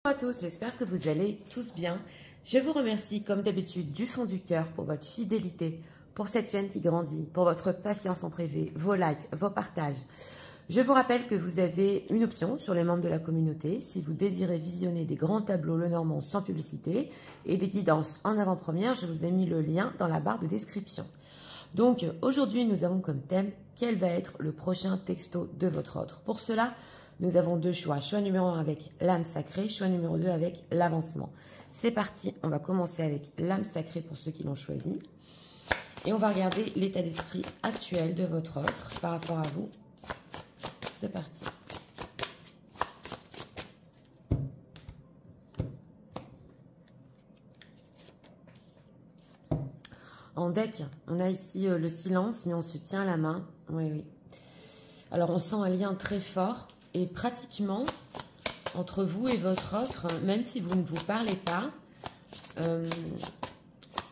Bonjour à tous, j'espère que vous allez tous bien. Je vous remercie comme d'habitude du fond du cœur pour votre fidélité, pour cette chaîne qui grandit, pour votre patience en privé, vos likes, vos partages. Je vous rappelle que vous avez une option sur les membres de la communauté si vous désirez visionner des grands tableaux Lenormand sans publicité et des guidances en avant-première. Je vous ai mis le lien dans la barre de description. Donc aujourd'hui nous avons comme thème quel va être le prochain texto de votre ordre. Pour cela, nous avons deux choix. Choix numéro 1 avec l'âme sacrée, choix numéro 2 avec l'avancement. C'est parti, on va commencer avec l'âme sacrée pour ceux qui l'ont choisi. Et on va regarder l'état d'esprit actuel de votre ordre par rapport à vous. C'est parti. En deck, on a ici le silence, mais on se tient la main. Oui, oui. Alors, on sent un lien très fort. Et pratiquement, entre vous et votre autre, même si vous ne vous parlez pas,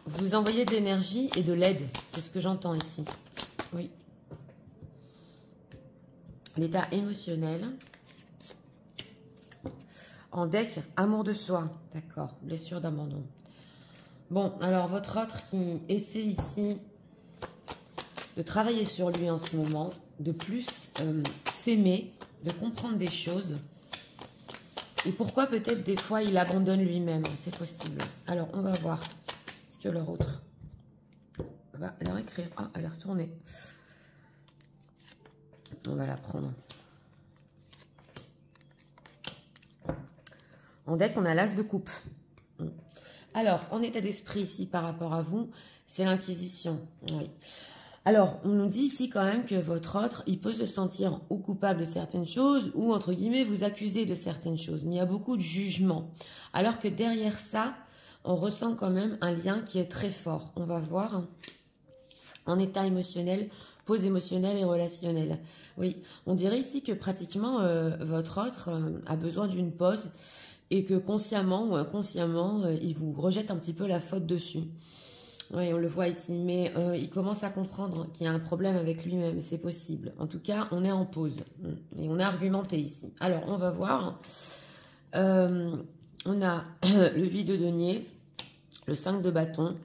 vous envoyez de l'énergie et de l'aide. C'est ce que j'entends ici. Oui. L'état émotionnel. En deck, amour de soi. D'accord. Blessure d'abandon. Bon, alors votre autre qui essaie ici de travailler sur lui en ce moment, de plus s'aimer, de comprendre des choses. Et pourquoi peut-être des fois il abandonne lui-même, c'est possible. Alors on va voir ce que leur autre va leur écrire. Ah, elle est retournée. On va la prendre. En deck, on a l'as de coupe. Alors, en état d'esprit ici par rapport à vous, c'est l'inquisition. Oui. Alors, on nous dit ici quand même que votre autre, il peut se sentir ou coupable de certaines choses ou, entre guillemets, vous accuser de certaines choses. Mais il y a beaucoup de jugement. Alors que derrière ça, on ressent quand même un lien qui est très fort. On va voir en état émotionnel, pause émotionnelle et relationnelle. Oui, on dirait ici que pratiquement votre autre a besoin d'une pause et que consciemment ou inconsciemment, il vous rejette un petit peu la faute dessus. Oui, on le voit ici, mais il commence à comprendre qu'il y a un problème avec lui-même, c'est possible. En tout cas, on est en pause et on a argumenté ici. Alors, on va voir. On a le vide de denier, le 5 de bâton,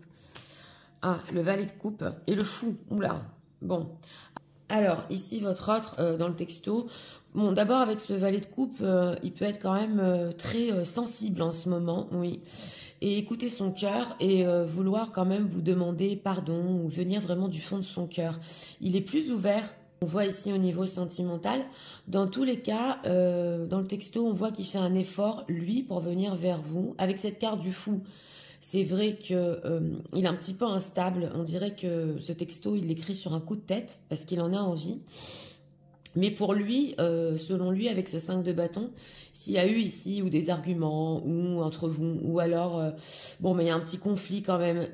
le valet de coupe et le fou. Oula, bon. Alors, ici, votre autre, dans le texto, bon, d'abord, avec ce valet de coupe, il peut être quand même très sensible en ce moment, oui. Et écouter son cœur et vouloir quand même vous demander pardon ou venir vraiment du fond de son cœur. Il est plus ouvert, on voit ici au niveau sentimental. Dans tous les cas, dans le texto, on voit qu'il fait un effort, lui, pour venir vers vous. Avec cette carte du fou, c'est vrai qu'il est un petit peu instable. On dirait que ce texto, il l'écrit sur un coup de tête parce qu'il en a envie. Mais pour lui, selon lui, avec ce 5 de bâton, s'il y a eu ici ou des arguments ou entre vous, ou alors, bon, mais il y a un petit conflit quand même.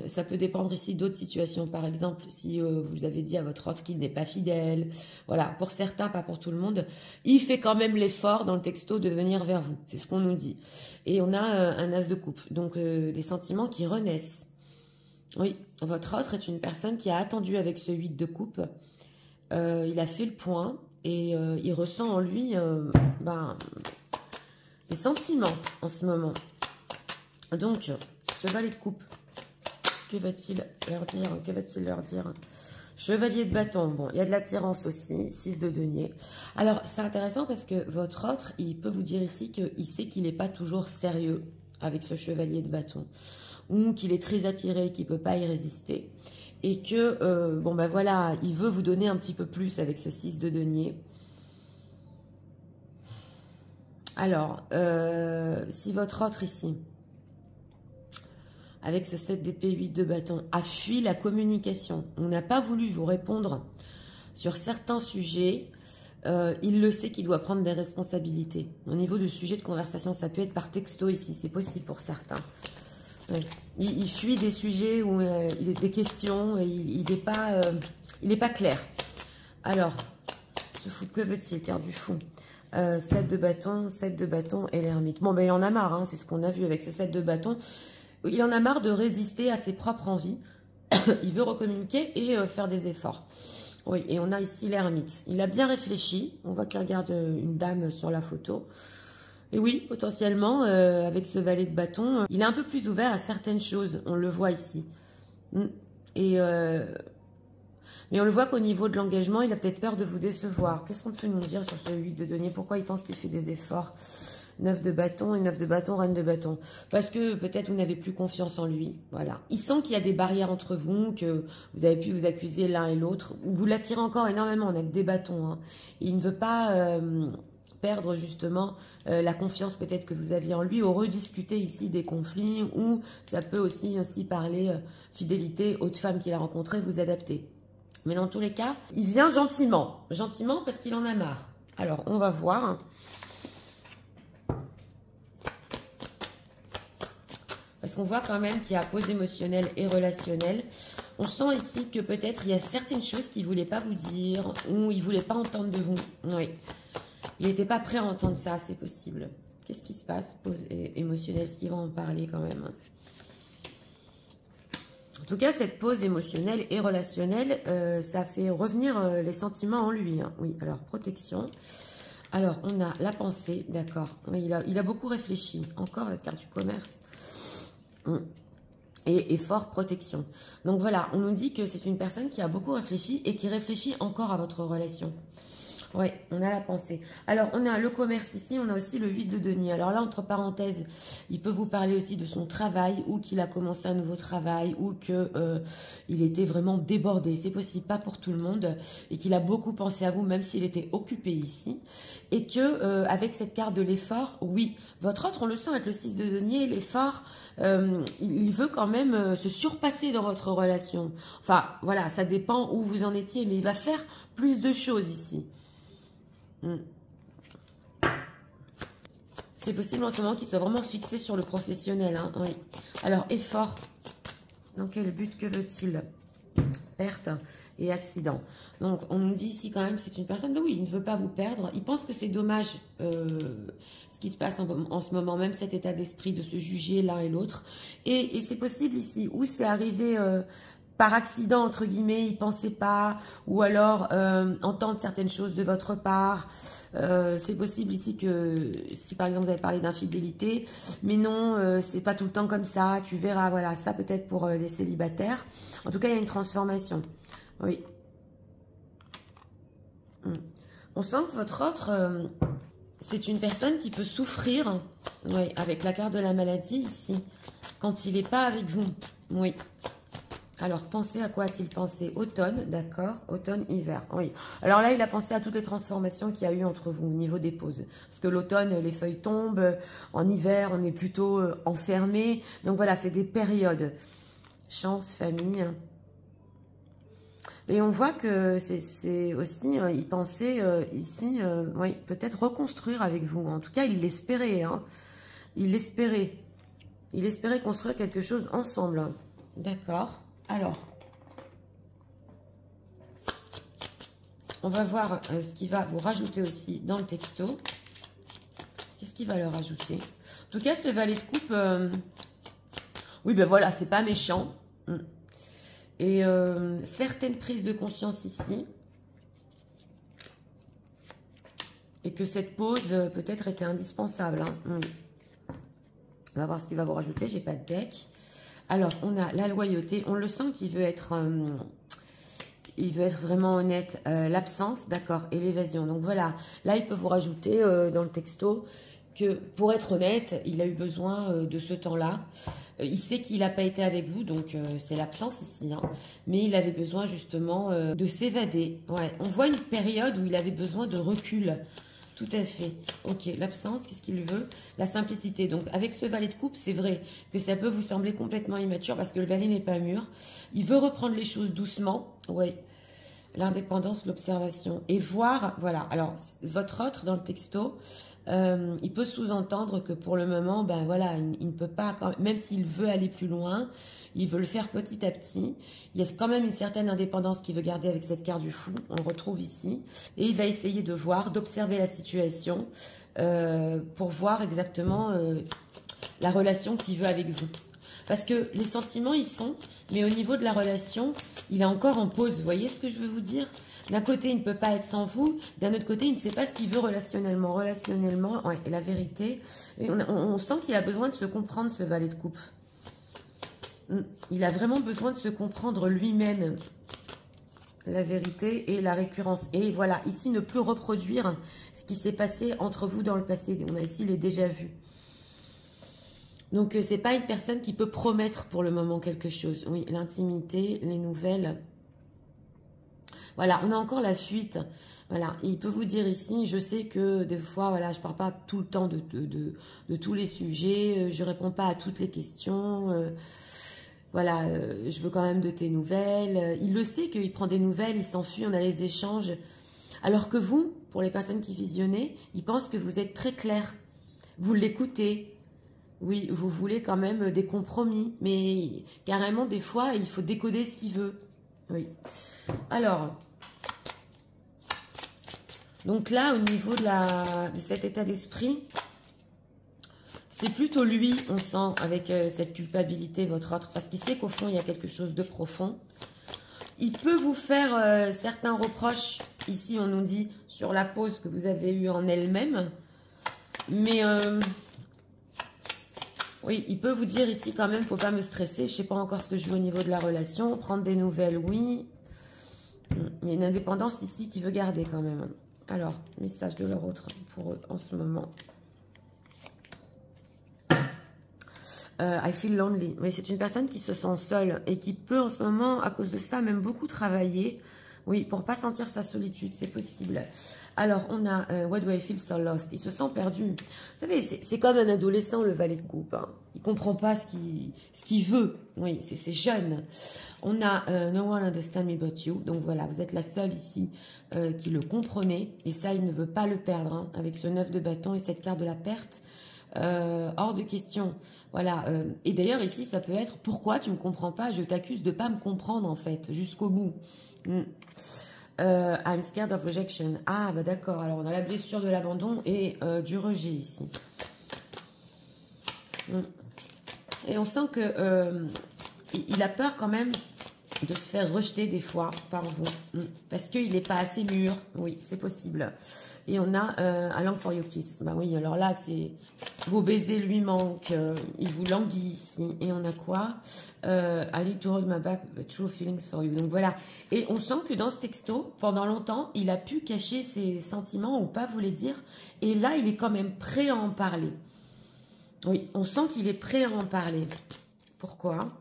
Ça peut dépendre ici d'autres situations. Par exemple, si vous avez dit à votre autre qu'il n'est pas fidèle, voilà, pour certains, pas pour tout le monde, il fait quand même l'effort dans le texto de venir vers vous. C'est ce qu'on nous dit. Et on a un as de coupe, donc des sentiments qui renaissent. Oui, votre autre est une personne qui a attendu avec ce 8 de coupe. Il a fait le point et il ressent en lui des sentiments en ce moment. Donc, ce valet de coupe, que va-t-il leur dire? Que va-t-il leur dire? Chevalier de bâton, bon, il y a de l'attirance aussi, 6 de denier. Alors, c'est intéressant parce que votre autre, il peut vous dire ici qu'il sait qu'il n'est pas toujours sérieux avec ce chevalier de bâton ou qu'il est très attiré, qu'il ne peut pas y résister. Et que, bon ben voilà, il veut vous donner un petit peu plus avec ce 6 de denier. Alors, si votre autre ici, avec ce 7 d'épée, 8 de bâton, a fui la communication, on n'a pas voulu vous répondre sur certains sujets, il le sait qu'il doit prendre des responsabilités. Au niveau du sujet de conversation, ça peut être par texto ici, c'est possible pour certains. Il fuit des sujets où il est des questions et il n'est pas clair. Alors, ce fou, que veut-il? Carte du fou. 7 de bâton et l'ermite. Bon, ben il en a marre, hein, c'est ce qu'on a vu avec ce 7 de bâton. Il en a marre de résister à ses propres envies. Il veut recommuniquer et faire des efforts. Oui, et on a ici l'ermite. Il a bien réfléchi. On voit qu'il regarde une dame sur la photo. Et oui, potentiellement, avec ce valet de bâton, il est un peu plus ouvert à certaines choses. On le voit ici. Et mais on le voit qu'au niveau de l'engagement, il a peut-être peur de vous décevoir. Qu'est-ce qu'on peut nous dire sur ce 8 de denier? Pourquoi il pense qu'il fait des efforts? 9 de bâton et 9 de bâton, reine de bâton. Parce que peut-être vous n'avez plus confiance en lui. Voilà. Il sent qu'il y a des barrières entre vous, que vous avez pu vous accuser l'un et l'autre. Vous l'attirez encore énormément, on a que des bâtons. Hein. Il ne veut pas perdre justement la confiance peut-être que vous aviez en lui, ou rediscuter ici des conflits, ou ça peut aussi parler fidélité, haute femme qu'il a rencontrée, vous adapter. Mais dans tous les cas, il vient gentiment. Gentiment parce qu'il en a marre. Alors, on va voir. Parce qu'on voit quand même qu'il y a pause émotionnelle et relationnelle. On sent ici que peut-être il y a certaines choses qu'il ne voulait pas vous dire ou il ne voulait pas entendre de vous. Oui. Il n'était pas prêt à entendre ça, c'est possible. Qu'est-ce qui se passe? Pause émotionnelle, est-ce qu'il va en parler quand même? En tout cas, cette pause émotionnelle et relationnelle, ça fait revenir les sentiments en lui. Hein. Oui, alors protection. Alors, on a la pensée, d'accord. Il a beaucoup réfléchi. Encore la carte du commerce. Et fort protection. Donc voilà, on nous dit que c'est une personne qui a beaucoup réfléchi et qui réfléchit encore à votre relation. Oui, on a la pensée. Alors, on a le commerce ici, on a aussi le 8 de denier. Alors là, entre parenthèses, il peut vous parler aussi de son travail, ou qu'il a commencé un nouveau travail, ou qu'il était vraiment débordé. C'est possible, pas pour tout le monde, et qu'il a beaucoup pensé à vous, même s'il était occupé ici. Et que avec cette carte de l'effort, oui, votre autre, on le sent avec le 6 de denier, l'effort, il veut quand même se surpasser dans votre relation. Enfin, voilà, ça dépend où vous en étiez, mais il va faire plus de choses ici. C'est possible en ce moment qu'il soit vraiment fixé sur le professionnel. Hein, oui. Alors, effort. Dans quel but? Que veut-il? Perte et accident. Donc, on nous dit ici quand même c'est une personne... Oui, il ne veut pas vous perdre. Il pense que c'est dommage ce qui se passe en ce moment, même cet état d'esprit de se juger l'un et l'autre. Et c'est possible ici, où c'est arrivé... par accident, entre guillemets, il ne pensait pas, ou alors entendre certaines choses de votre part. C'est possible ici que, si par exemple vous avez parlé d'infidélité, mais non, c'est pas tout le temps comme ça, tu verras, voilà, ça peut-être pour les célibataires. En tout cas, il y a une transformation. Oui. On sent que votre autre, c'est une personne qui peut souffrir, oui, avec la carte de la maladie ici, quand il n'est pas avec vous. Oui. Alors, pensez à quoi a-t-il pensé? Automne, d'accord. Automne, hiver, oui. Alors là, il a pensé à toutes les transformations qu'il y a eu entre vous au niveau des pauses. Parce que l'automne, les feuilles tombent. En hiver, on est plutôt enfermé. Donc voilà, c'est des périodes. Chance, famille. Et on voit que c'est aussi, il pensait ici, oui, peut-être reconstruire avec vous. En tout cas, il l'espérait. Hein. Il l'espérait. Il espérait construire quelque chose ensemble. D'accord. Alors, on va voir ce qu'il va vous rajouter aussi dans le texto. Qu'est-ce qu'il va leur rajouter? En tout cas, ce valet de coupe, oui, ben voilà, c'est pas méchant. Et certaines prises de conscience ici. Et que cette pause, peut-être, était indispensable. Hein. On va voir ce qu'il va vous rajouter. J'ai pas de deck. Alors, on a la loyauté. On le sent qu'il veut être... il veut être vraiment honnête. L'absence, d'accord. Et l'évasion. Donc, voilà. Là, il peut vous rajouter dans le texto que, pour être honnête, il a eu besoin de ce temps-là. Il sait qu'il n'a pas été avec vous. Donc, c'est l'absence ici. Hein. Mais il avait besoin, justement, de s'évader. Ouais. On voit une période où il avait besoin de recul. Tout à fait. Ok, l'absence, qu'est-ce qu'il veut? La simplicité. Donc, avec ce valet de coupe, c'est vrai que ça peut vous sembler complètement immature parce que le valet n'est pas mûr. Il veut reprendre les choses doucement. Oui. L'indépendance, l'observation. Et voir, voilà. Alors, votre autre, dans le texto, il peut sous-entendre que pour le moment, ben voilà, il ne peut pas, même s'il veut aller plus loin, il veut le faire petit à petit. Il y a quand même une certaine indépendance qu'il veut garder avec cette carte du fou, on le retrouve ici. Et il va essayer de voir, d'observer la situation pour voir exactement la relation qu'il veut avec vous. Parce que les sentiments, ils sont, mais au niveau de la relation, il est encore en pause. Vous voyez ce que je veux vous dire? D'un côté, il ne peut pas être sans vous. D'un autre côté, il ne sait pas ce qu'il veut relationnellement. Relationnellement, ouais, et la vérité. Et on sent qu'il a besoin de se comprendre, ce valet de coupe. Il a vraiment besoin de se comprendre lui-même. La vérité et la récurrence. Et voilà, ici, ne plus reproduire ce qui s'est passé entre vous dans le passé. On a ici les déjà-vus. Donc, c'est pas une personne qui peut promettre pour le moment quelque chose. Oui, l'intimité, les nouvelles. Voilà, on a encore la fuite. Voilà, il peut vous dire ici, je sais que des fois, voilà, je ne parle pas tout le temps de tous les sujets, je ne réponds pas à toutes les questions, voilà, je veux quand même de tes nouvelles. Il le sait qu'il prend des nouvelles, il s'enfuit, on a les échanges. Alors que vous, pour les personnes qui visionnez, il pense que vous êtes très clair. Vous l'écoutez. Oui, vous voulez quand même des compromis, mais carrément, des fois, il faut décoder ce qu'il veut. Oui. Alors, donc là, au niveau de cet état d'esprit, c'est plutôt lui, on sent, avec cette culpabilité, votre autre, parce qu'il sait qu'au fond, il y a quelque chose de profond. Il peut vous faire certains reproches, ici on nous dit, sur la pause que vous avez eue en elle-même, mais oui, il peut vous dire ici quand même, faut pas me stresser, je sais pas encore ce que je veux au niveau de la relation, prendre des nouvelles, oui. Il y a une indépendance ici qui veut garder quand même. Alors, message de leur autre pour eux en ce moment. I feel lonely. Oui, c'est une personne qui se sent seule et qui peut en ce moment, à cause de ça, même beaucoup travailler. Oui, pour pas sentir sa solitude, c'est possible. Alors, on a What do I feel so lost? Il se sent perdu. Vous savez, c'est comme un adolescent, le valet de coupe. Hein. Il comprend pas ce qu'il veut. Oui, c'est jeune. On a No one understand me but you. Donc voilà, vous êtes la seule ici qui le comprenez. Et ça, il ne veut pas le perdre. Hein, avec ce 9 de bâton et cette carte de la perte. Hors de question. Voilà. Et d'ailleurs, ici, ça peut être, pourquoi tu ne me comprends pas? Je t'accuse de ne pas me comprendre, en fait, jusqu'au bout. I'm scared of rejection. Ah, bah d'accord. Alors, on a la blessure de l'abandon et du rejet ici. Et on sent que il a peur quand même de se faire rejeter des fois par vous. Parce qu'il n'est pas assez mûr. Oui, c'est possible. Et on a un long for your kiss. Bah oui, alors là, c'est vos baisers lui manquent. Il vous languit ici. Et on a quoi? I need to hold my back, true feelings for you. Donc voilà. Et on sent que dans ce texto, pendant longtemps, il a pu cacher ses sentiments ou pas vous les dire. Et là, il est quand même prêt à en parler. Oui, on sent qu'il est prêt à en parler. Pourquoi?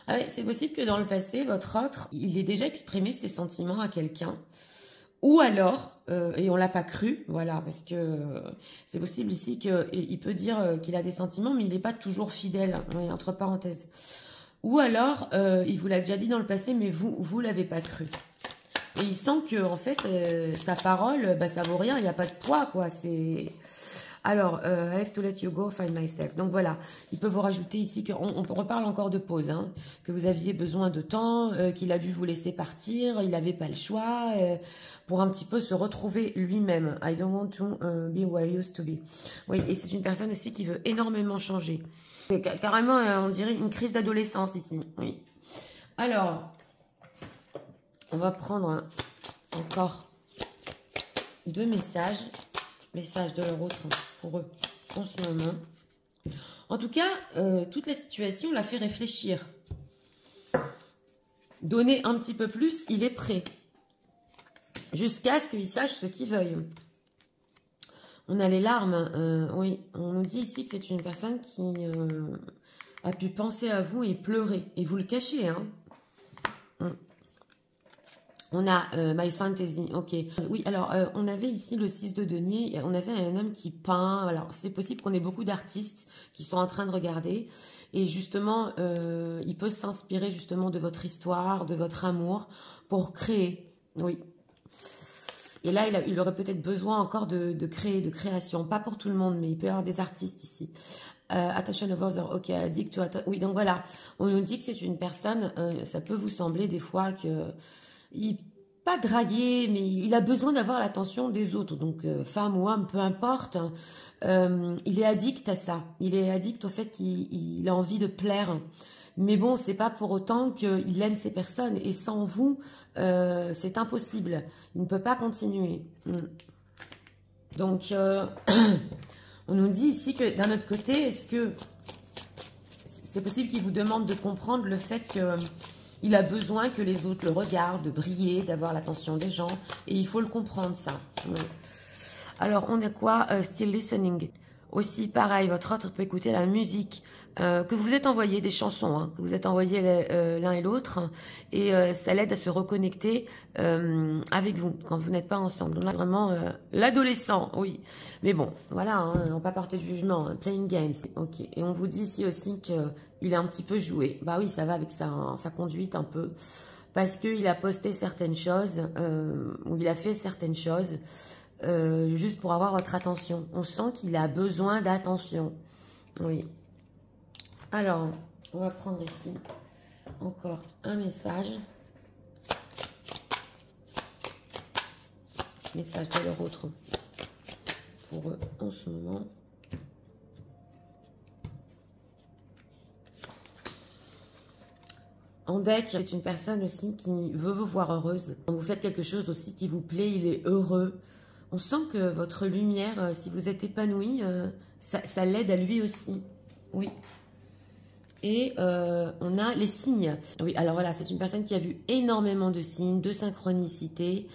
Ah ouais, c'est possible que dans le passé, votre autre, il ait déjà exprimé ses sentiments à quelqu'un. Ou alors, et on l'a pas cru, voilà, parce que c'est possible ici qu'il peut dire qu'il a des sentiments, mais il n'est pas toujours fidèle, oui, entre parenthèses. Ou alors, il vous l'a déjà dit dans le passé, mais vous l'avez pas cru. Et il sent que, en fait, sa parole, bah, ça vaut rien, il n'y a pas de poids, quoi, c'est... Alors, I have to let you go, find myself. Donc voilà, il peut vous rajouter ici qu'on reparle encore de pause, hein, que vous aviez besoin de temps, qu'il a dû vous laisser partir, il n'avait pas le choix, pour un petit peu se retrouver lui-même. I don't want to be who I used to be. Oui, et c'est une personne aussi qui veut énormément changer. Carrément, on dirait une crise d'adolescence ici. Oui. Alors, on va prendre encore 2 messages. Message de leur autre pour eux en ce moment. En tout cas, toute la situation l'a fait réfléchir. Donner un petit peu plus, il est prêt. Jusqu'à ce qu'il sache ce qu'il veuille. On a les larmes. Oui, on nous dit ici que c'est une personne qui a pu penser à vous et pleurer. Et vous le cachez, hein. On a My Fantasy, ok. Oui, alors, on avait ici le 6 de denier. On avait un homme qui peint. Alors, c'est possible qu'on ait beaucoup d'artistes qui sont en train de regarder. Et justement, il peut s'inspirer justement de votre histoire, de votre amour, pour créer. Oui. Et là, il aurait peut-être besoin encore de créer, de création. Pas pour tout le monde, mais il peut y avoir des artistes ici. Attention of others, ok, addict to oui, donc voilà. On nous dit que c'est une personne, ça peut vous sembler des fois que... pas dragué, mais il a besoin d'avoir l'attention des autres. Donc, femme ou homme, peu importe. Il est addict à ça. Il est addict au fait qu'il a envie de plaire. Mais bon, c'est pas pour autant qu'il aime ces personnes. Et sans vous, c'est impossible. Il ne peut pas continuer. Donc, on nous dit ici que d'un autre côté, est-ce que c'est possible qu'il vous demande de comprendre le fait qu'il a besoin que les autres le regardent, de briller, d'avoir l'attention des gens. Et il faut le comprendre, ça. Oui. Alors, on a quoi? Still listening. Aussi, pareil, votre autre peut écouter la musique que vous êtes envoyé, des chansons, hein, que vous êtes envoyé l'un et l'autre. Et ça l'aide à se reconnecter avec vous, quand vous n'êtes pas ensemble. On a vraiment l'adolescent, oui. Mais bon, voilà, hein, on ne va pas porter de jugement. Hein, playing games, ok. Et on vous dit ici aussi qu'il est un petit peu joué. Bah oui, ça va avec sa conduite un peu. Parce qu'il a posté certaines choses, ou il a fait certaines choses, juste pour avoir votre attention. On sent qu'il a besoin d'attention. Oui. Alors, on va prendre ici encore un message. Message de leur autre pour eux en ce moment. En deck, c'est une personne aussi qui veut vous voir heureuse. Quand vous faites quelque chose aussi qui vous plaît, il est heureux. On sent que votre lumière, si vous êtes épanoui, ça l'aide à lui aussi. Oui. Et on a les signes. Oui, alors voilà, c'est une personne qui a vu énormément de signes, de synchronicité,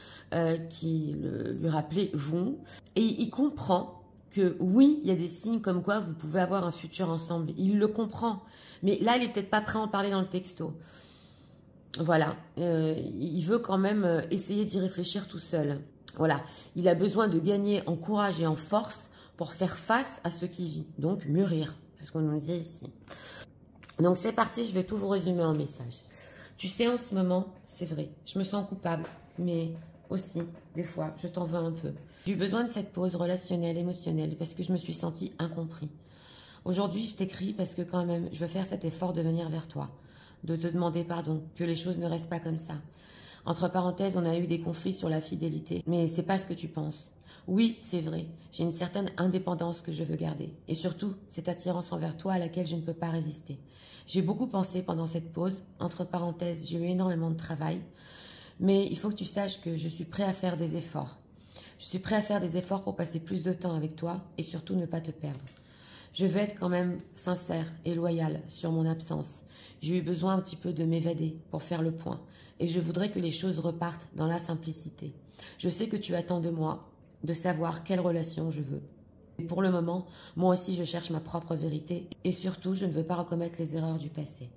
qui lui rappelaient vous. Et il comprend que oui, il y a des signes comme quoi vous pouvez avoir un futur ensemble. Il le comprend. Mais là, il n'est peut-être pas prêt à en parler dans le texto. Voilà, il veut quand même essayer d'y réfléchir tout seul. Voilà, il a besoin de gagner en courage et en force pour faire face à ce qu'il vit. Donc, mûrir, c'est ce qu'on nous dit ici. Donc, c'est parti, je vais tout vous résumer en message. Tu sais, en ce moment, c'est vrai, je me sens coupable, mais aussi, des fois, je t'en veux un peu. J'ai eu besoin de cette pause relationnelle, émotionnelle, parce que je me suis sentie incompris. Aujourd'hui, je t'écris parce que quand même, je veux faire cet effort de venir vers toi, de te demander pardon, que les choses ne restent pas comme ça. Entre parenthèses, on a eu des conflits sur la fidélité, mais c'est pas ce que tu penses. Oui, c'est vrai, j'ai une certaine indépendance que je veux garder. Et surtout, cette attirance envers toi à laquelle je ne peux pas résister. J'ai beaucoup pensé pendant cette pause. Entre parenthèses, j'ai eu énormément de travail. Mais il faut que tu saches que je suis prêt à faire des efforts. Je suis prêt à faire des efforts pour passer plus de temps avec toi et surtout ne pas te perdre. Je veux être quand même sincère et loyale sur mon absence. J'ai eu besoin un petit peu de m'évader pour faire le point. Et je voudrais que les choses repartent dans la simplicité. Je sais que tu attends de moi de savoir quelle relation je veux. Et pour le moment, moi aussi je cherche ma propre vérité et surtout je ne veux pas recommettre les erreurs du passé.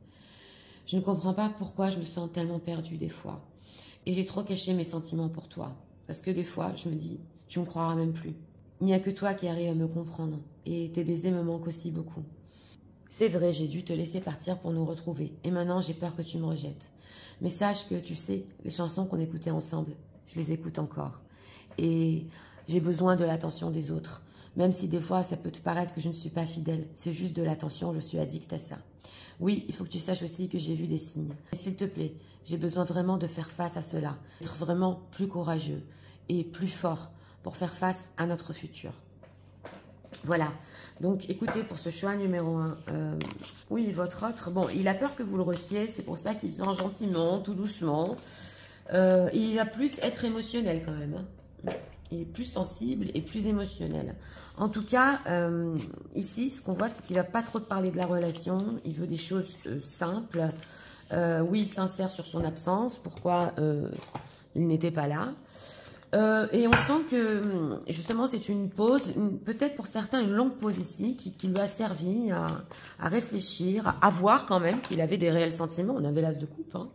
Je ne comprends pas pourquoi je me sens tellement perdue des fois. Et j'ai trop caché mes sentiments pour toi. Parce que des fois, je me dis, tu me croiras même plus. Il n'y a que toi qui arrives à me comprendre. Et tes baisers me manquent aussi beaucoup. C'est vrai, j'ai dû te laisser partir pour nous retrouver. Et maintenant, j'ai peur que tu me rejettes. Mais sache que, tu sais, les chansons qu'on écoutait ensemble, je les écoute encore. Et j'ai besoin de l'attention des autres. Même si des fois, ça peut te paraître que je ne suis pas fidèle. C'est juste de l'attention, je suis addict à ça. Oui, il faut que tu saches aussi que j'ai vu des signes. S'il te plaît, j'ai besoin vraiment de faire face à cela. Être vraiment plus courageux et plus fort pour faire face à notre futur. Voilà. Donc, écoutez, pour ce choix numéro 1, oui, votre autre, bon, il a peur que vous le rejetiez. C'est pour ça qu'il vient gentiment, tout doucement. Il va plus être émotionnel quand même. Hein. Il est plus sensible et plus émotionnel. En tout cas, ici, ce qu'on voit, c'est qu'il ne va pas trop te parler de la relation. Il veut des choses simples. Oui, sincère sur son absence. Pourquoi il n'était pas là. Et on sent que, justement, c'est une pause, peut-être pour certains, une longue pause ici, qui lui a servi à réfléchir, à voir quand même qu'il avait des réels sentiments. On avait l'as de coupe, hein.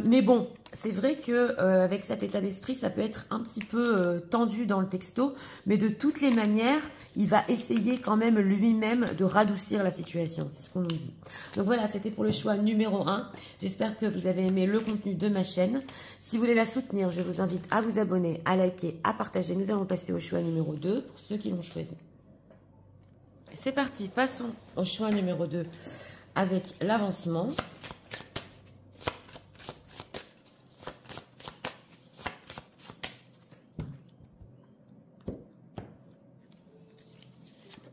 Mais bon, c'est vrai que avec cet état d'esprit, ça peut être un petit peu tendu dans le texto, mais de toutes les manières, il va essayer quand même lui-même de radoucir la situation, c'est ce qu'on nous dit. Donc voilà, c'était pour le choix numéro 1. J'espère que vous avez aimé le contenu de ma chaîne. Si vous voulez la soutenir, je vous invite à vous abonner, à liker, à partager. Nous allons passer au choix numéro 2 pour ceux qui l'ont choisi. C'est parti, passons au choix numéro 2 avec l'avancement.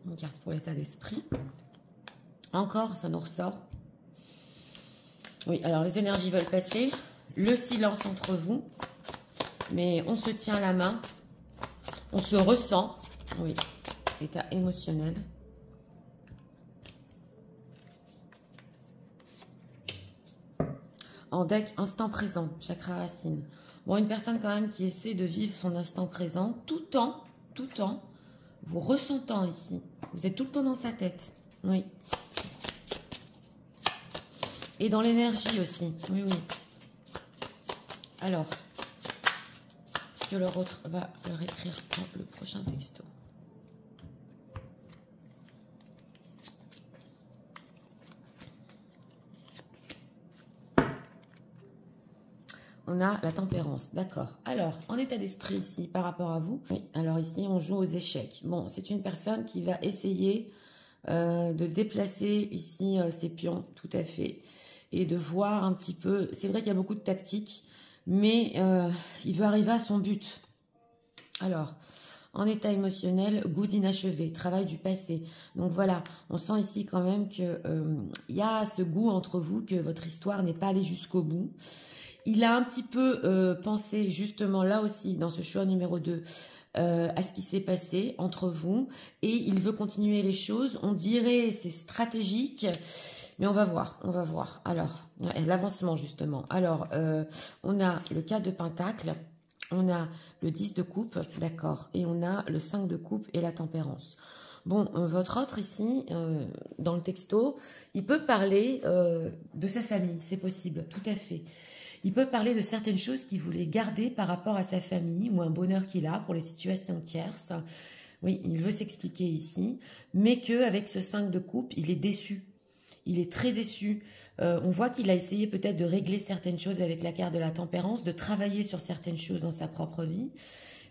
Une carte pour l'état d'esprit. Encore, ça nous ressort. Oui, alors les énergies veulent passer. Le silence entre vous. Mais on se tient la main. On se ressent. Oui, état émotionnel. En deck, instant présent, chakra racine. Bon, une personne quand même qui essaie de vivre son instant présent tout en vous ressentant ici. Vous êtes tout le temps dans sa tête. Oui. Et dans l'énergie aussi. Oui, oui. Alors, est-ce que leur autre va leur écrire dans le prochain texto? On a la tempérance, d'accord. Alors, en état d'esprit ici, par rapport à vous. Oui, alors ici, on joue aux échecs. Bon, c'est une personne qui va essayer de déplacer ici ses pions, tout à fait. Et de voir un petit peu... C'est vrai qu'il y a beaucoup de tactiques, mais il veut arriver à son but. Alors, en état émotionnel, goût d'inachevé, travail du passé. Donc voilà, on sent ici quand même qu'il y a ce goût entre vous, que votre histoire n'est pas allée jusqu'au bout. Il a un petit peu pensé justement là aussi, dans ce choix numéro 2, à ce qui s'est passé entre vous. Et il veut continuer les choses. On dirait c'est stratégique, mais on va voir, on va voir. Alors, l'avancement justement. Alors, on a le 4 de Pentacle, on a le 10 de coupe, d'accord. Et on a le 5 de coupe et la tempérance. Bon, votre autre ici, dans le texto, il peut parler de sa famille, c'est possible, tout à fait. Il peut parler de certaines choses qu'il voulait garder par rapport à sa famille ou un bonheur qu'il a pour les situations tierces. Oui, il veut s'expliquer ici, mais qu'avec ce 5 de coupe, il est déçu. Il est très déçu. On voit qu'il a essayé peut-être de régler certaines choses avec la carte de la tempérance, de travailler sur certaines choses dans sa propre vie,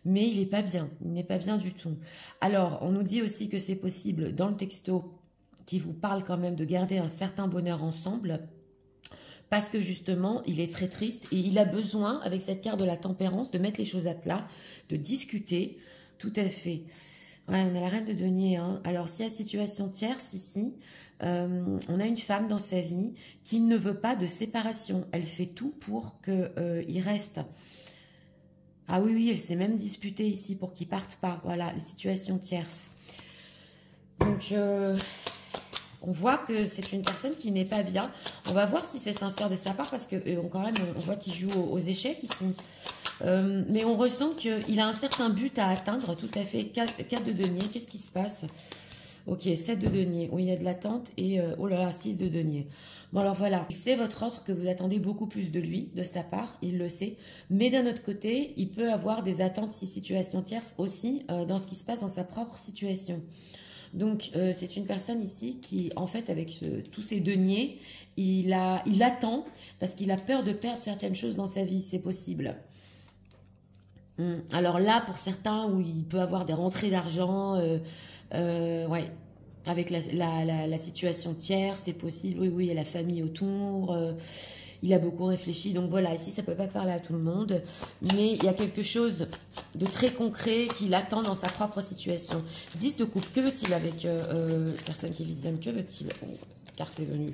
mais il n'est pas bien. Il n'est pas bien du tout. Alors, on nous dit aussi que c'est possible, dans le texto, qui vous parle quand même de garder un certain bonheur ensemble, parce que justement, il est très triste et il a besoin, avec cette carte de la tempérance, de mettre les choses à plat, de discuter. Tout à fait. Ouais, on a la reine de denier. Hein. Alors, s'il y a situation tierce ici, on a une femme dans sa vie qui ne veut pas de séparation. Elle fait tout pour qu'il reste. Ah oui, oui, elle s'est même disputée ici pour qu'il ne parte pas. Voilà, les situations tierces. Donc... on voit que c'est une personne qui n'est pas bien. On va voir si c'est sincère de sa part parce que quand même, on voit qu'il joue aux échecs ici. Mais on ressent qu'il a un certain but à atteindre, tout à fait. 4 de denier, qu'est-ce qui se passe? Ok, 7 de denier, où il y a de l'attente et oh là là, 6 de denier. Bon alors voilà, c'est votre autre que vous attendez beaucoup plus de lui, de sa part, il le sait. Mais d'un autre côté, il peut avoir des attentes, si situation tierce aussi, dans ce qui se passe dans sa propre situation. Donc, c'est une personne ici qui, en fait, avec tous ces deniers, il attend parce qu'il a peur de perdre certaines choses dans sa vie, c'est possible. Alors là, pour certains, où il peut avoir des rentrées d'argent, ouais, avec la situation tierce, c'est possible, oui, oui, il y a la famille autour, il a beaucoup réfléchi, donc voilà, ici ça ne peut pas parler à tout le monde, mais il y a quelque chose de très concret qu'il attend dans sa propre situation. 10 de coupe, que veut-il avec personne qui visionne, que veut-il? Oh, cette carte est venue.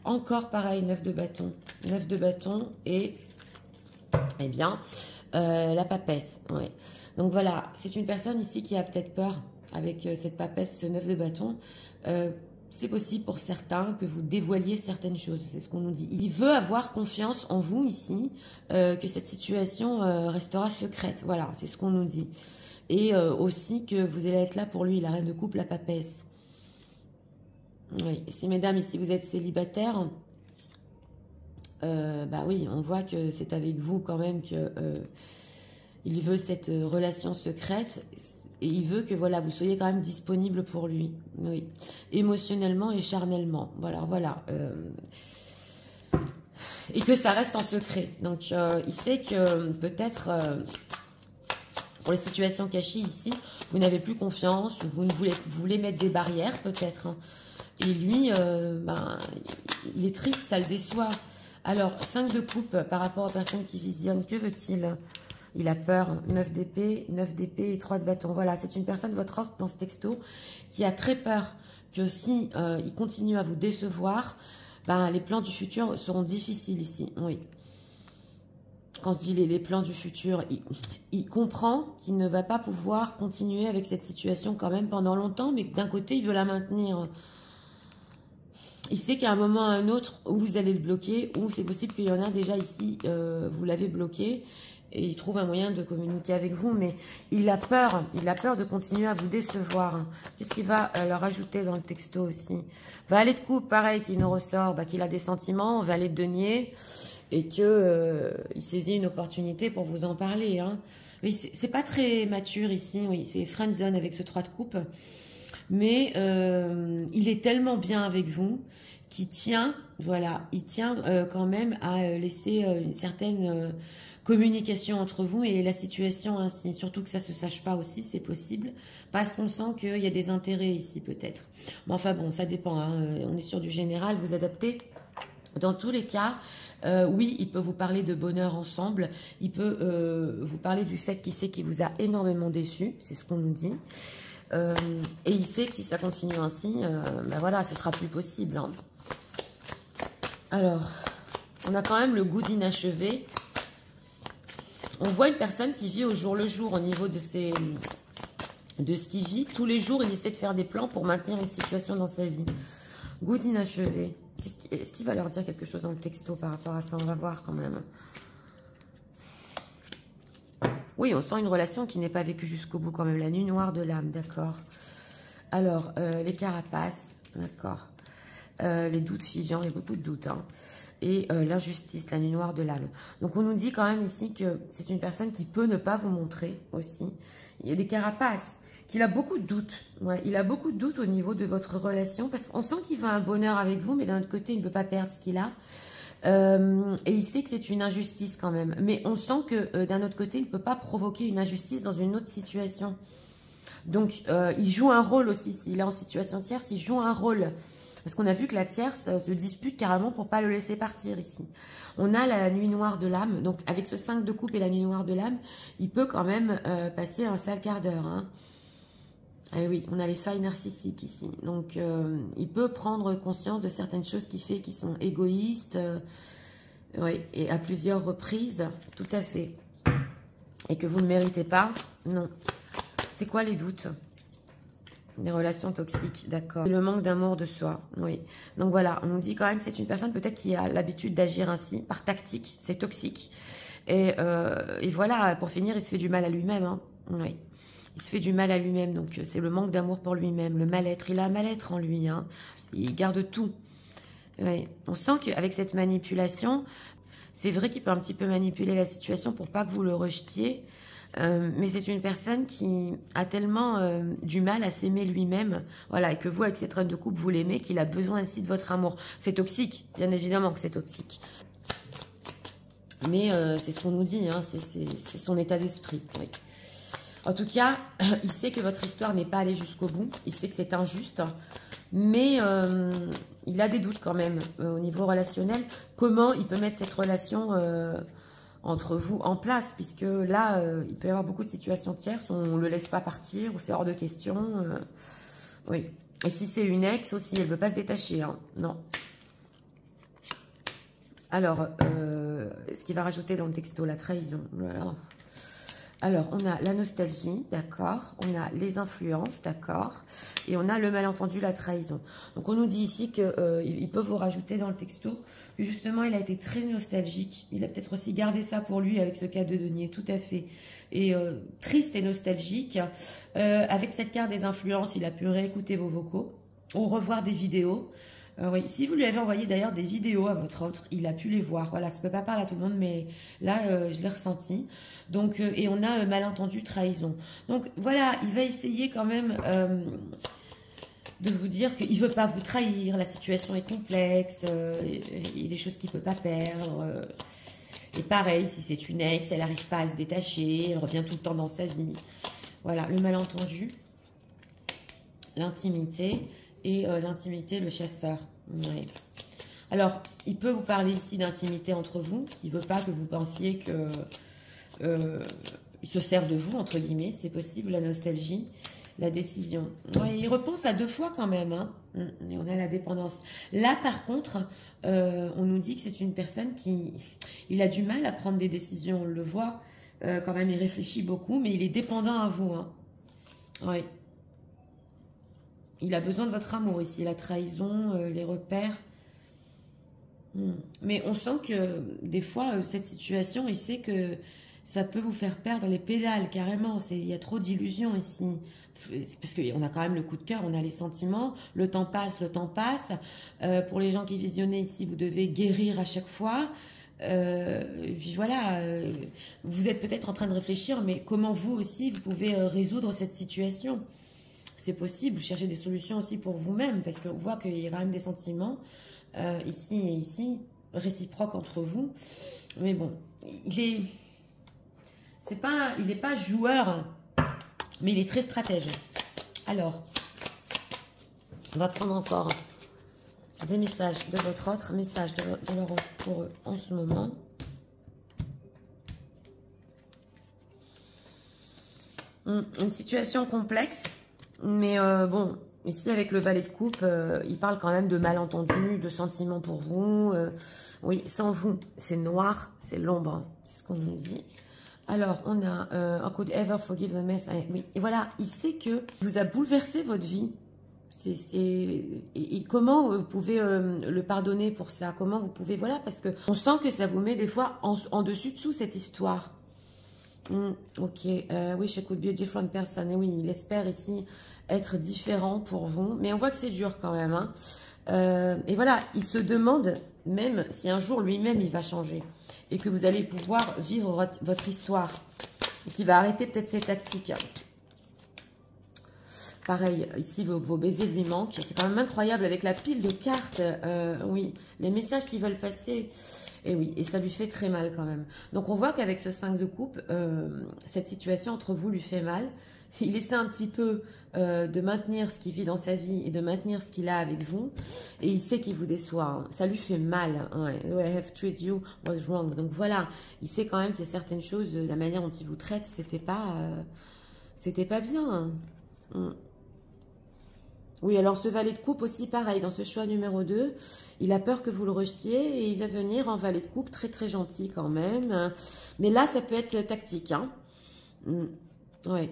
Encore pareil, 9 de bâton. 9 de bâton et, eh bien, la papesse, ouais. Donc voilà, c'est une personne ici qui a peut-être peur avec cette papesse, ce 9 de bâton. C'est possible pour certains que vous dévoiliez certaines choses, c'est ce qu'on nous dit. Il veut avoir confiance en vous ici, que cette situation restera secrète, voilà, c'est ce qu'on nous dit. Et aussi que vous allez être là pour lui, la reine de coupe, la papesse. Oui, si mesdames, ici vous êtes célibataire, bah oui, on voit que c'est avec vous quand même que il veut cette relation secrète. Et il veut que voilà, vous soyez quand même disponible pour lui, oui, émotionnellement et charnellement. Voilà, voilà. Et que ça reste en secret. Donc, il sait que peut-être, pour les situations cachées ici, vous n'avez plus confiance, vous voulez mettre des barrières peut-être. Hein. Et lui, ben, il est triste, ça le déçoit. Alors, 5 de coupe par rapport aux personnes qui visionnent, que veut-il ? Il a peur, 9 d'épée et 3 de bâton. Voilà, c'est une personne, votre autre dans ce texto, qui a très peur que si il continue à vous décevoir, ben, les plans du futur seront difficiles ici, oui. Quand je dis les plans du futur, il comprend qu'il ne va pas pouvoir continuer avec cette situation quand même pendant longtemps, mais d'un côté, il veut la maintenir. Il sait qu'à un moment ou à un autre, où vous allez le bloquer, ou c'est possible qu'il y en a déjà ici, vous l'avez bloqué, et il trouve un moyen de communiquer avec vous, mais il a peur de continuer à vous décevoir. Qu'est-ce qu'il va leur ajouter dans le texto aussi? Valet de coupe, pareil, qui nous ressort, bah, qu'il a des sentiments, valet de denier, et que il saisit une opportunité pour vous en parler. Hein. Oui, c'est pas très mature ici, oui, c'est friendzone avec ce 3 de coupe, mais il est tellement bien avec vous qu'il tient, voilà, il tient quand même à laisser une certaine communication entre vous et la situation ainsi. Surtout que ça se sache pas aussi, c'est possible, parce qu'on sent qu'il y a des intérêts ici peut-être. Mais enfin bon, ça dépend, hein. On est sur du général, vous adaptez. Dans tous les cas, oui, il peut vous parler de bonheur ensemble, il peut vous parler du fait qu'il sait qu'il vous a énormément déçu, c'est ce qu'on nous dit. Et il sait que si ça continue ainsi, ben voilà, ce sera plus possible. Hein. Alors, on a quand même le goût d'inachevé. On voit une personne qui vit au jour le jour au niveau de ce qu'il vit. Tous les jours, il essaie de faire des plans pour maintenir une situation dans sa vie. Goût d'inachevé. Est-ce qu'il va leur dire quelque chose dans le texto par rapport à ça? On va voir quand même. Oui, on sent une relation qui n'est pas vécue jusqu'au bout quand même. La nuit noire de l'âme, d'accord. Alors, les carapaces, d'accord. Les doutes figeants, il y a beaucoup de doutes. Hein. Et l'injustice, la nuit noire de l'âme. Donc, on nous dit quand même ici que c'est une personne qui peut ne pas vous montrer aussi. Il y a des carapaces, qu'il a beaucoup de doutes. Ouais, il a beaucoup de doutes au niveau de votre relation parce qu'on sent qu'il veut un bonheur avec vous, mais d'un autre côté, il ne veut pas perdre ce qu'il a. Et il sait que c'est une injustice quand même. Mais on sent que d'un autre côté, il ne peut pas provoquer une injustice dans une autre situation. Donc, il joue un rôle aussi. S'il est en situation tierce, il joue un rôle. Parce qu'on a vu que la tierce se dispute carrément pour ne pas le laisser partir ici. On a la nuit noire de l'âme. Donc, avec ce 5 de coupe et la nuit noire de l'âme, il peut quand même passer un sale quart d'heure. Hein. Et oui, on a les failles narcissiques ici. Donc, il peut prendre conscience de certaines choses qu'il fait qui sont égoïstes. Oui, et à plusieurs reprises, tout à fait. Et que vous ne méritez pas. Non. C'est quoi les doutes? Les relations toxiques, d'accord. Le manque d'amour de soi, oui. Donc voilà, on nous dit quand même que c'est une personne peut-être qui a l'habitude d'agir ainsi, par tactique, c'est toxique. Et voilà, pour finir, il se fait du mal à lui-même. Hein. Oui. Il se fait du mal à lui-même, donc c'est le manque d'amour pour lui-même, le mal-être. Il a un mal-être en lui, hein. Il garde tout. Oui. On sent qu'avec cette manipulation, c'est vrai qu'il peut un petit peu manipuler la situation pour pas que vous le rejetiez. Mais c'est une personne qui a tellement du mal à s'aimer lui-même, voilà, et que vous, avec cette reine de coupe, vous l'aimez, qu'il a besoin ainsi de votre amour. C'est toxique, bien évidemment que c'est toxique. Mais c'est ce qu'on nous dit, hein, c'est son état d'esprit. Oui. En tout cas, il sait que votre histoire n'est pas allée jusqu'au bout, il sait que c'est injuste, mais il a des doutes quand même au niveau relationnel. Comment il peut mettre cette relation entre vous en place, puisque là, il peut y avoir beaucoup de situations tierces où on ne le laisse pas partir, où c'est hors de question. Oui. Et si c'est une ex aussi, elle ne veut pas se détacher. Hein. Non. Alors, ce qu'il va rajouter dans le texto, la trahison. Voilà. Alors, on a la nostalgie, d'accord. On a les influences, d'accord. Et on a le malentendu, la trahison. Donc, on nous dit ici qu'il peut vous rajouter dans le texto que justement, il a été très nostalgique. Il a peut-être aussi gardé ça pour lui avec ce cas de denier, tout à fait. Et triste et nostalgique. Avec cette carte des influences, il a pu réécouter vos vocaux ou revoir des vidéos. Oui, si vous lui avez envoyé d'ailleurs des vidéos à votre autre, il a pu les voir. Voilà, ça ne peut pas parler à tout le monde, mais là, je l'ai ressenti. Donc, et on a malentendu, trahison. Donc, voilà, il va essayer quand même de vous dire qu'il ne veut pas vous trahir. La situation est complexe, il y a des choses qu'il ne peut pas perdre. Et pareil, si c'est une ex, elle n'arrive pas à se détacher, elle revient tout le temps dans sa vie. Voilà, le malentendu, l'intimité. Et l'intimité, le chasseur. Oui. Alors, il peut vous parler ici d'intimité entre vous. Il ne veut pas que vous pensiez que il se sert de vous, entre guillemets. C'est possible, la nostalgie, la décision. Ouais, il repense à 2 fois quand même. Hein. Et on a la dépendance. Là, par contre, on nous dit que c'est une personne qui... Il a du mal à prendre des décisions, on le voit. Quand même, il réfléchit beaucoup, mais il est dépendant à vous. Hein. Oui. Il a besoin de votre amour ici. La trahison, les repères. Mais on sent que des fois, cette situation, il sait que ça peut vous faire perdre les pédales, carrément. Il y a trop d'illusions ici. Parce qu'on a quand même le coup de cœur, on a les sentiments. Le temps passe, le temps passe. Pour les gens qui visionnaient ici, vous devez guérir à chaque fois. Et puis voilà, vous êtes peut-être en train de réfléchir, mais comment vous aussi, vous pouvez résoudre cette situation? C'est possible, vous cherchez des solutions aussi pour vous-même, parce qu'on voit qu'il y a quand même des sentiments, ici et ici, réciproques entre vous. Mais bon, il n'est pas joueur, mais il est très stratège. Alors, on va prendre encore des messages de votre autre, message de leur pour eux en ce moment. Une situation complexe, mais bon, ici avec le valet de coupe, il parle quand même de malentendus, de sentiments pour vous. Oui, sans vous, c'est noir, c'est l'ombre, c'est ce qu'on nous dit. Alors, on a I could ever forgive the mess. Oui, et voilà, il sait que vous a bouleversé votre vie. Et comment vous pouvez le pardonner pour ça? Comment vous pouvez... Voilà, parce que on sent que ça vous met des fois en dessus-dessous, cette histoire. Ok, oui, she could be a different person. Et oui, il espère ici être différent pour vous. Mais on voit que c'est dur quand même. Hein. Et voilà, il se demande même si un jour lui-même il va changer. Et que vous allez pouvoir vivre votre histoire. Et qu'il va arrêter peut-être ses tactiques. Pareil, ici, vos baisers lui manquent. C'est quand même incroyable avec la pile de cartes. Oui, les messages qui veulent passer. Et oui, et ça lui fait très mal quand même. Donc, on voit qu'avec ce 5 de coupe, cette situation entre vous lui fait mal. Il essaie un petit peu de maintenir ce qu'il vit dans sa vie et de maintenir ce qu'il a avec vous. Et il sait qu'il vous déçoit. Hein. Ça lui fait mal. Ouais. I have treated you was wrong. Donc, voilà. Il sait quand même qu'il y a certaines choses, la manière dont il vous traite, c'était pas bien. Hein. Oui, alors ce valet de coupe aussi, pareil, dans ce choix numéro 2, il a peur que vous le rejetiez et il va venir en valet de coupe très très gentil quand même. Mais là, ça peut être tactique. Hein. Oui.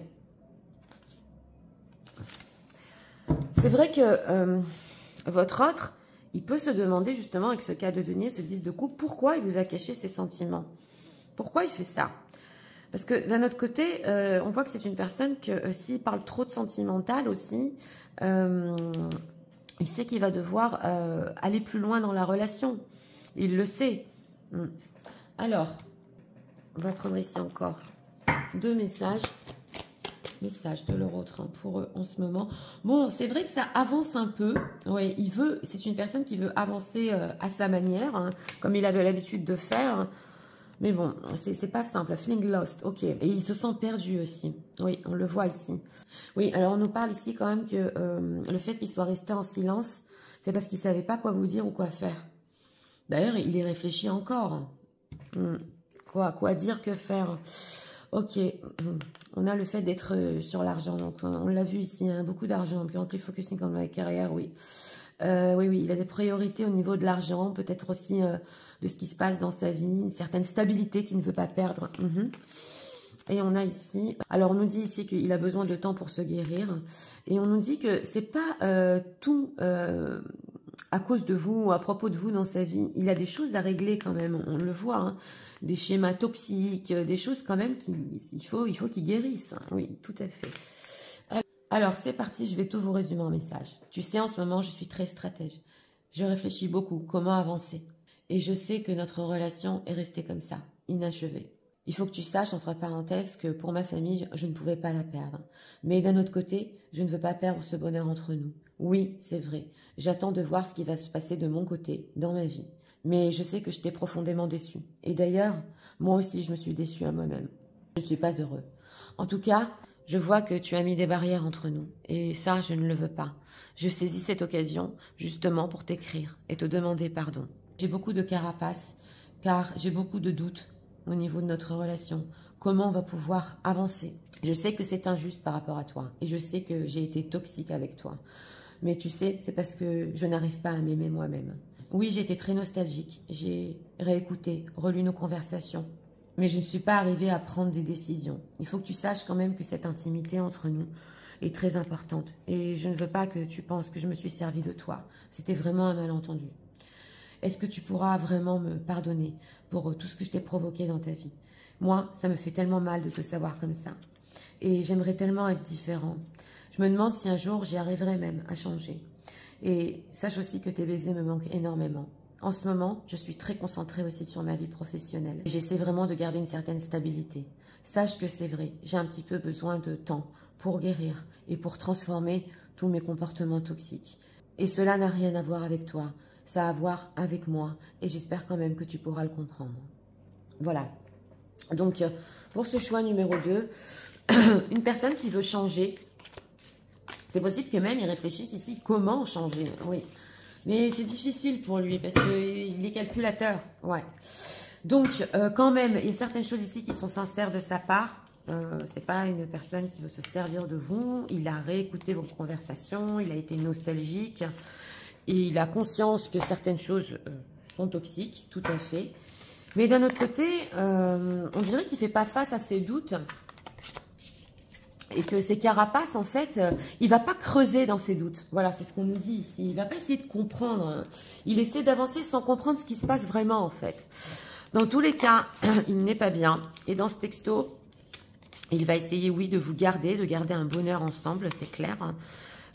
C'est vrai que votre autre, il peut se demander justement avec ce cas de denier, ce 10 de coupe, pourquoi il vous a caché ses sentiments? Pourquoi il fait ça? Parce que d'un autre côté, on voit que c'est une personne que s'il parle trop de sentimental aussi, il sait qu'il va devoir aller plus loin dans la relation. Il le sait. Alors, on va prendre ici encore 2 messages. Message de leur autre pour eux en ce moment. Bon, c'est vrai que ça avance un peu. Ouais, c'est une personne qui veut avancer à sa manière, hein, comme il avait l'habitude de faire. Mais bon, c'est pas simple. Feeling lost, ok. Et il se sent perdu aussi. Oui, on le voit ici. Oui, alors on nous parle ici quand même que le fait qu'il soit resté en silence, c'est parce qu'il savait pas quoi vous dire ou quoi faire. D'ailleurs, il y réfléchit encore. Quoi dire, que faire? Ok. On a le fait d'être sur l'argent. Donc, on l'a vu ici, hein, beaucoup d'argent. Puis, focusing on my carrière, oui. Oui, il a des priorités au niveau de l'argent, peut-être aussi de ce qui se passe dans sa vie, une certaine stabilité qu'il ne veut pas perdre. Et on a ici, alors on nous dit ici qu'il a besoin de temps pour se guérir, et on nous dit que c'est pas tout à cause de vous ou à propos de vous dans sa vie. Il a des choses à régler quand même, on le voit, hein. Des schémas toxiques, des choses quand même qu'il faut qu'il guérisse. Hein. Oui, tout à fait. Alors, c'est parti, je vais tout vous résumer en message. Tu sais, en ce moment, je suis très stratège. Je réfléchis beaucoup, comment avancer. Et je sais que notre relation est restée comme ça, inachevée. Il faut que tu saches, entre parenthèses, que pour ma famille, je ne pouvais pas la perdre. Mais d'un autre côté, je ne veux pas perdre ce bonheur entre nous. Oui, c'est vrai. J'attends de voir ce qui va se passer de mon côté, dans ma vie. Mais je sais que je t'ai profondément déçu. Et d'ailleurs, moi aussi, je me suis déçue à moi-même. Je ne suis pas heureux. En tout cas, je vois que tu as mis des barrières entre nous. Et ça, je ne le veux pas. Je saisis cette occasion, justement, pour t'écrire et te demander pardon. J'ai beaucoup de carapace, car j'ai beaucoup de doutes au niveau de notre relation. Comment on va pouvoir avancer? Je sais que c'est injuste par rapport à toi. Et je sais que j'ai été toxique avec toi. Mais tu sais, c'est parce que je n'arrive pas à m'aimer moi-même. Oui, j'ai été très nostalgique. J'ai réécouté, relu nos conversations. Mais je ne suis pas arrivée à prendre des décisions. Il faut que tu saches quand même que cette intimité entre nous est très importante. Et je ne veux pas que tu penses que je me suis servie de toi. C'était vraiment un malentendu. Est-ce que tu pourras vraiment me pardonner pour tout ce que je t'ai provoqué dans ta vie? Moi, ça me fait tellement mal de te savoir comme ça. Et j'aimerais tellement être différent. Je me demande si un jour j'y arriverai même à changer. Et sache aussi que tes baisers me manquent énormément. En ce moment, je suis très concentrée aussi sur ma vie professionnelle. J'essaie vraiment de garder une certaine stabilité. Sache que c'est vrai, j'ai un petit peu besoin de temps pour guérir et pour transformer tous mes comportements toxiques. Et cela n'a rien à voir avec toi, ça a à voir avec moi. Et j'espère quand même que tu pourras le comprendre. Voilà. Donc, pour ce choix numéro 2, une personne qui veut changer, c'est possible que même il réfléchisse ici comment changer, oui. Mais c'est difficile pour lui parce qu'il est calculateur, ouais. Donc, quand même, il y a certaines choses ici qui sont sincères de sa part. C'est pas une personne qui veut se servir de vous. Il a réécouté vos conversations, il a été nostalgique. Et il a conscience que certaines choses sont toxiques, tout à fait. Mais d'un autre côté, on dirait qu'il ne fait pas face à ses doutes. Et que ses carapaces, en fait, il ne va pas creuser dans ses doutes. Voilà, c'est ce qu'on nous dit ici. Il ne va pas essayer de comprendre. Il essaie d'avancer sans comprendre ce qui se passe vraiment, en fait. Dans tous les cas, il n'est pas bien. Et dans ce texto, il va essayer, oui, de vous garder, de garder un bonheur ensemble, c'est clair.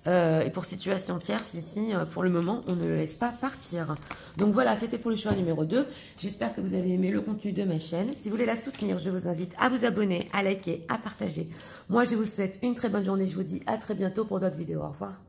Et pour situation tierce, ici, pour le moment, on ne le laisse pas partir. Donc voilà, c'était pour le choix numéro 2. J'espère que vous avez aimé le contenu de ma chaîne. Si vous voulez la soutenir, je vous invite à vous abonner, à liker, à partager. Moi, je vous souhaite une très bonne journée. Je vous dis à très bientôt pour d'autres vidéos. Au revoir.